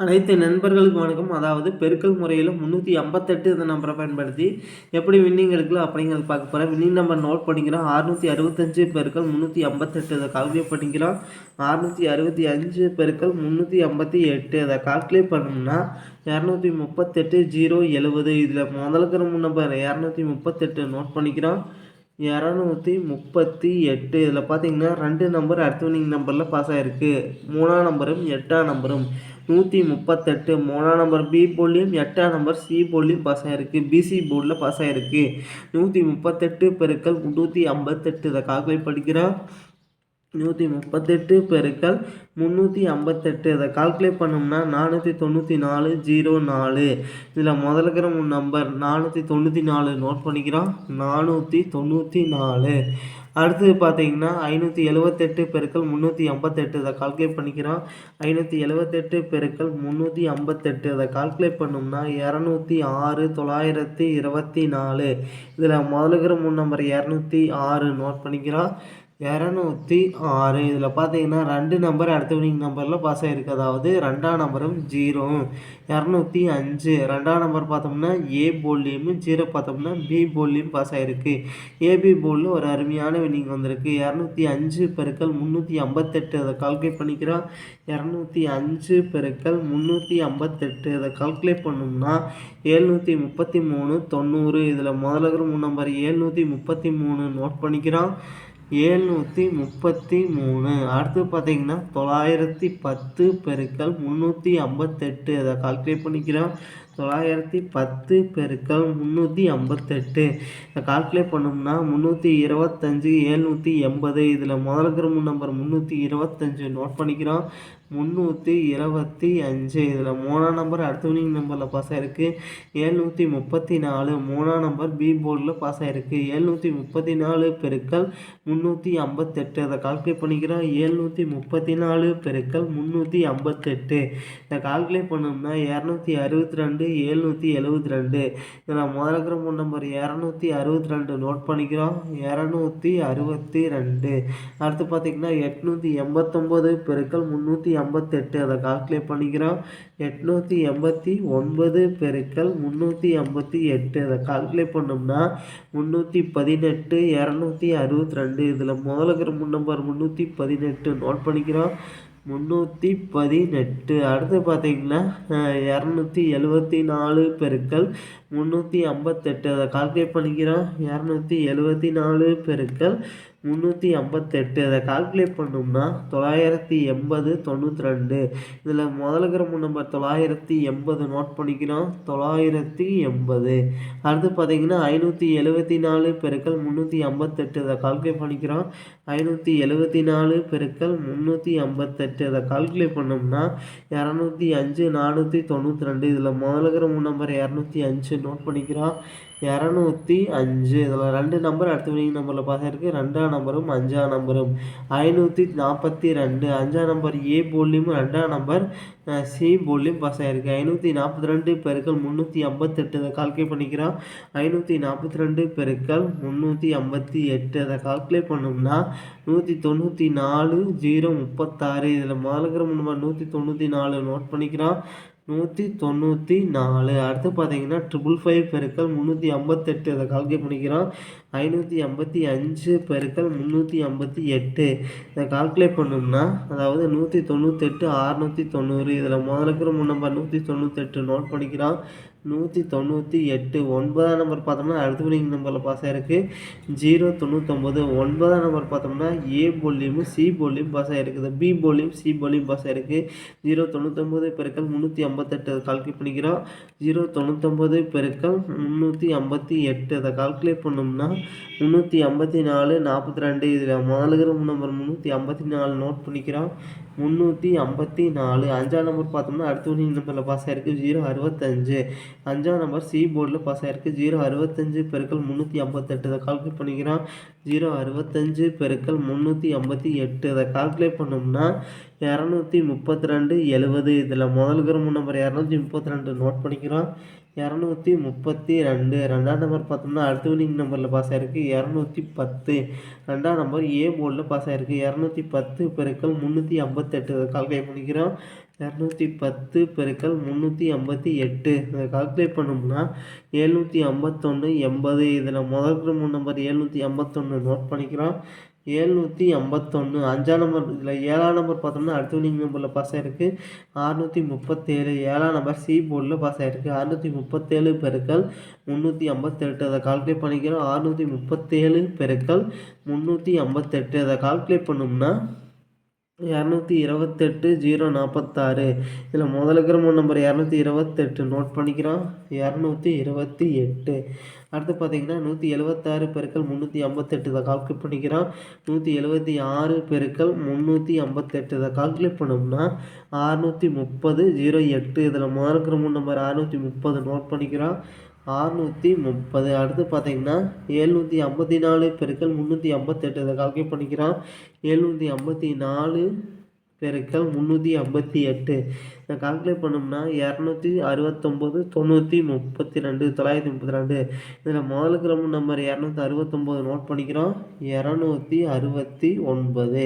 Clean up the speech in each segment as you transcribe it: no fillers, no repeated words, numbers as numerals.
அனைத்து நண்பர்களுக்கு வணக்கம். அதாவது பெருக்கல் முறையில் 358 இந்த நம்பரை பயன்படுத்தி எப்படி வின்னிங் எடுக்கலாம் அப்படிங்கிறது பார்க்க போகிறேன். வின்னிங் நம்பர் நோட் பண்ணிக்கிறோம். 665 பெருக்கல் 358 இதை கால்குலேட் பண்ணிக்கிறோம். 665 பெருக்கல் 358 இதை கால்குலேட் பண்ணோம்னா 238 070. இதில் முதலுக்கிற நம்பர் 238 நோட் பண்ணிக்கிறோம். 238 இதில் பார்த்தீங்கன்னா 2 நம்பர் அடுத்த வின்னிங் நம்பரில் பாஸ் ஆகிருக்கு. 3ஆம் நம்பரும் 8ஆம் நம்பரும் 138. 3ஆம் நம்பர் பி போர்ட்லேயும் 8ஆம் நம்பர் சி போர்ட்லேயும் பாஸ் ஆகிருக்கு. பிசி போர்டில் பாஸ் ஆகிருக்கு. 138 பெருக்கல் 358 இதை கால்குலேட் பண்ணிக்கிறோம். 138 பெருக்கல் 358 இதை கால்குலேட் பண்ணோம்னா 494 04. இதில் முதலுக்கிற நம்பர் 494 நோட் பண்ணிக்கிறோம். 494. அடுத்தது பார்த்தீங்கன்னா 578 பெருக்கல் 358 இதை கால்குலேட் பண்ணிக்கிறோம். 578 பெருக்கல் 358 இதை கால்குலேட் பண்ணோம்னா 206 924. இதில் முதலுக்கிற நம்பர் 206 நோட் பண்ணிக்கிறோம். 206. இதில் பார்த்தீங்கன்னா 2 நம்பர் அடுத்த வின்னிங் நம்பரில் பாஸ் ஆகிருக்கு. அதாவது 2ஆம் நம்பரும் 0. 205. 2ஆம் நம்பர் பார்த்தோம்னா ஏ போர்ட்லேயும் 0 பார்த்தோம்னா பி போர்ட்லேயும் பாஸ் ஆகிருக்கு. ஏபி போர்டில் ஒரு அருமையான வின்னிங் வந்திருக்கு. 205 பெருக்கல் 358 அதை கால்குலேட் பண்ணிக்கிறோம். 205 பெருக்கல் 358 இதை கால்குலேட் பண்ணோம்னா 733 90. இதில் முதலுக்கிற நம்பர் 733 நோட் பண்ணிக்கிறோம். 733. அடுத்து பார்த்தீங்கன்னா 910 பெருக்கல் 358 அதை கால்குலேட் பண்ணிக்கிறோம். 910 பெருக்கல் 358 இதை கால்குலேட் பண்ணோம்னா 325 780. இதில் முதலுக்கிற நம்பர் 325 நோட் பண்ணிக்கிறோம். 325. இதில் 3ஆம் நம்பர் அடுத்த வின்னிங் நம்பரில் பாஸ் ஆகிருக்கு. 734. 3ஆம் நம்பர் பி போர்டில் பாஸ் ஆகிருக்கு. 734 பெருக்கல் 358 அதை கால்குலேட் பண்ணிக்கிறோம். 734 பெருக்கல் 358 இதை கால்குலேட் பண்ணோம்னா 262 772. இதில் முதலுக்கிற நம்பர் 262 நோட் பண்ணிக்கிறோம். 262. அடுத்து பார்த்தீங்கன்னா 889 பெருக்கல் 358 அதை கால்குலேட் பண்ணிக்கிறோம். 889 பெருக்கல் 358 அதை கால்குலேட் பண்ணோம்னா 318 262. இதில் முதலுக்கிற நம்பர் 318 நோட் பண்ணிக்கிறோம். 318. அடுத்து பார்த்தீங்கன்னா 274 பெருக்கல் 358 அதை கால்குலேட் பண்ணிக்கிறோம். 274 பெருக்கல் 358 அதை கால்குலேட் பண்ணோம்னா 980 92. இதில் முதலுக்கிற நம்பர் 980 நோட் பண்ணிக்கிறோம். 980. அடுத்து பார்த்தீங்கன்னா 574 பெருக்கல் 358 அதை கால்குலேட் பண்ணிக்கிறோம். 574 பெருக்கல் 358 அதை கால்குலேட் பண்ணோம்னா 205 492. இதில் முதலுக்கிற நம்பர் 205 நோட் பண்ணிக்கிறோம். 205. இதில் 2 நம்பர் அடுத்த வின்னிங் நம்பரில் பாஸ் ஆகிருக்கு. 2ஆம் நம்பரும் 5ஆம் நம்பரும் 542. 5ஆம் நம்பர் ஏ போர்ட்லேயும் 2ஆம் நம்பர் சி போர்ட்லேயும் பாஸ் ஆகிருக்கு. 542 பெருக்கல் 358 இதை கால்குலேட் பண்ணிக்கிறோம். 542 பெருக்கல் 358 அதை கால்குலேட் பண்ணோம்னா 194 036. இதில் முதலுக்கிற நம்பர் 194 நோட் பண்ணிக்கிறோம். 194. அடுத்து பார்த்தீங்கன்னா 555 பெருக்கல் 358 அதை கால்குலேட் பண்ணிக்கிறோம். 585 பெருக்கல் 358 இதை கால்குலேட் பண்ணோம்னா அதாவது 198 690. இதில் முதலுக்கிற நம்பர் 198 நோட் பண்ணிக்கிறோம். 198. 9ஆம் நம்பர் பார்த்தோம்னா அடுத்த வின்னிங் நம்பரில் பாஸ் ஆகிருக்கு. 099. 9ஆம் நம்பர் பார்த்தோம்னா ஏ போர்ட்லேயும் சி போர்ட்லேயும் பாஸ் ஆகிருக்குது. பி போர்ட்லேயும் சி போர்ட்லேயும் பாஸ் ஆகிருக்கு. 099 பெருக்கல் 358 அதை கால்குலேட் பண்ணிக்கிறோம். 099 பெருக்கல் 358 அதை கால்குலேட் பண்ணோம்னா 354 42. இதில் முதலுக்கிற நம்பர் 354 நோட் பண்ணிக்கிறோம். 354. 5ஆம் நம்பர் பார்த்தோம்னா அடுத்த வின்னிங் நம்பரில் பாஸ் ஆகிருக்கு. 065. 5ஆம் நம்பர் சி போர்டில் பாஸ் ஆகிருக்கு. 065 பெருக்கல் 358 இதை கால்குலேட் பண்ணிக்கிறோம். 065 பெருக்கல் 358 இதை கால்குலேட் பண்ணோம்னா 232 70. இதில் முதலுக்கிற நம்பர் 232 நோட் பண்ணிக்கிறோம். 232. 2ஆம் நம்பர் பார்த்தோம்னா அடுத்த வின்னிங் நம்பரில் பாஸ் ஆகிருக்கு. 210. 2ஆம் நம்பர் ஏ போர்டில் பாஸ் ஆகிருக்கு. 210 பெருக்கல் 358 இதை கால்குலேட் பண்ணிக்கிறோம். 210 பெருக்கல் 358 இதை கால்குலேட் பண்ணோம்னா 751 80. இதில் முதல் 3 நம்பர் 751 நோட் பண்ணிக்கிறோம். 751 5ஆம் நம்பர். இதில் 7ஆம் நம்பர் பார்த்தோம்னா அடுத்த வினிங் நம்பரில் பாஸ் ஆகிருக்கு 637. 7ஆம் நம்பர் சி போர்டில் பாஸ் ஆகிருக்கு 637 பெருக்கல் 358 அதை கால்குலேட் பண்ணிக்கிறோம். 637 பெருக்கல் 358 அதை கால்குலேட் பண்ணோம்னா 228 046. இதில் முதல்ல இருக்கிற 3 நம்பர் 228 நோட் பண்ணிக்கிறோம். 228. அடுத்து பார்த்தீங்கன்னா 176 பெருக்கல் 358 இதை கால்குலேட் பண்ணிக்கிறோம். 176 பெருக்கல் 358 இதை கால்குலேட் பண்ணோம்னா 630 08. இதில் முதல்ல இருக்கிற 3 நம்பர் 630 நோட் பண்ணிக்கிறோம். 630. அடுத்து பார்த்தீங்கன்னா 754 பெருக்கல் 358 இதை கால்குலேட் பண்ணிக்கிறோம். 754 பெருக்கல் 358 இதை கால்குலேட் பண்ணோம்னா 269 932 932. இதில் முதல்ல இருக்கிற நம்பர் 269 நோட் பண்ணிக்கிறோம். 269.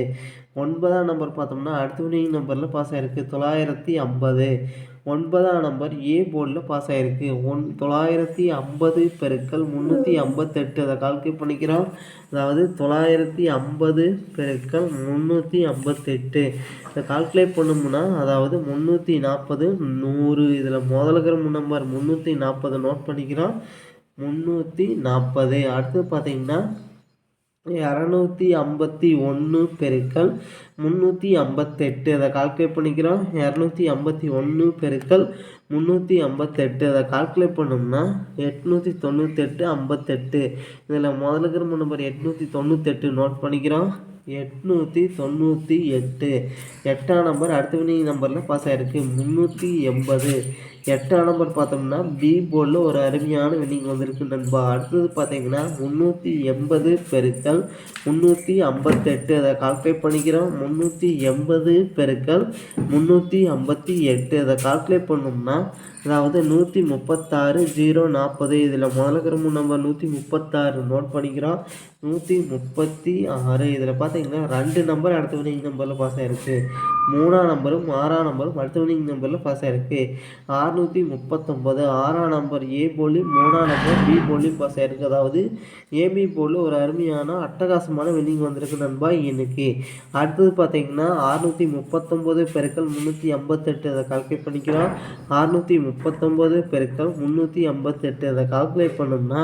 9ஆம் நம்பர் பார்த்தோம்னா அடுத்த வினிங் நம்பரில் பாஸ் ஆகிருக்கு 950. 9ஆம் நம்பர் ஏ போர்டில் பாஸ் ஆகிருக்கு 950 பெருக்கல் 358 அதை கால்குலேட் பண்ணிக்கிறோம். அதாவது 950 பெருக்கல் 358 இதை கால்குலேட் பண்ணோம்னா அதாவது 340 100. இதில் முதல்ல இருக்கிற நம்பர் 340 நோட் பண்ணிக்கிறோம். 340. அடுத்து பார்த்தீங்கன்னா 251 பெருக்கல் 358 அதை கால்குலேட் பண்ணிக்கிறோம். 251 பெருக்கல் 358 அதை கால்குலேட் பண்ணோம்னா 898 58. இதில் முதல்ல இருக்கிற நம்பர் 898 நோட் பண்ணிக்கிறோம். 898. 8ஆம் நம்பர் அடுத்த வினிங் நம்பரில் பாஸ் ஆகிருக்கு 380. 8ஆம் நம்பர் பார்த்தோம்னா பி போர்டில் ஒரு அருமையான வின்னிங் வந்திருக்கு நண்பா. அடுத்தது பார்த்தீங்கன்னா 380 பெருக்கல் 358 அதை கால்குலேட் பண்ணிக்கிறோம். 380 பெருக்கல் 358 அதை கால்குலேட் பண்ணோம்னா அதாவது 136 040. இதில் முதல்ல இருக்கிற நம்பர் 136 நோட் பண்ணிக்கிறோம். 136. இதில் பார்த்தீங்கன்னா 2 நம்பர் அடுத்த வினிங் நம்பரில் பாஸ் ஆகிருக்கு. 3ஆம் நம்பரும் 6ஆம் நம்பரும் அடுத்த வினிங் நம்பரில் பாஸ் ஆகிருக்கு. 639. 6ஆம் நம்பர் ஏ போர்டில் 3ஆம் நம்பர் பி போர்டில் பாஸ் ஆகிருக்கு. அதாவது ஏபி போர்டில் ஒரு அருமையான அட்டகாசமான வின்னிங் வந்திருக்கு நண்பா இன்னைக்கு. அடுத்தது பார்த்தீங்கன்னா 639 பெருக்கல் 358 அதை கால்குலேட் பண்ணிக்கிறோம். 639 பெருக்கல் 358 அதை கால்குலேட் பண்ணோம்னா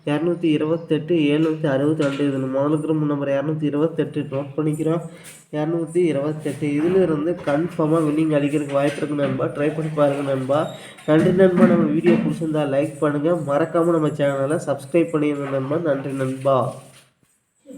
228 762. இதில் முதல்ல இருக்கிற நம்பர் 228 நோட் பண்ணிக்கிறோம். 228. இதிலிருந்து கன்ஃபார்மாக வின்னிங் அடிக்கிறதுக்கு வாய்ப்பு இருக்குது நண்பா. ட்ரை பண்ணி பாருங்கள் நண்பா. நன்றி நண்பா. நம்ம வீடியோ பிடிச்சிருந்தா லைக் பண்ணுங்கள். மறக்காமல் நம்ம சேனலை சப்ஸ்கிரைப் பண்ணிடுங்க நண்பா. நன்றி நண்பா.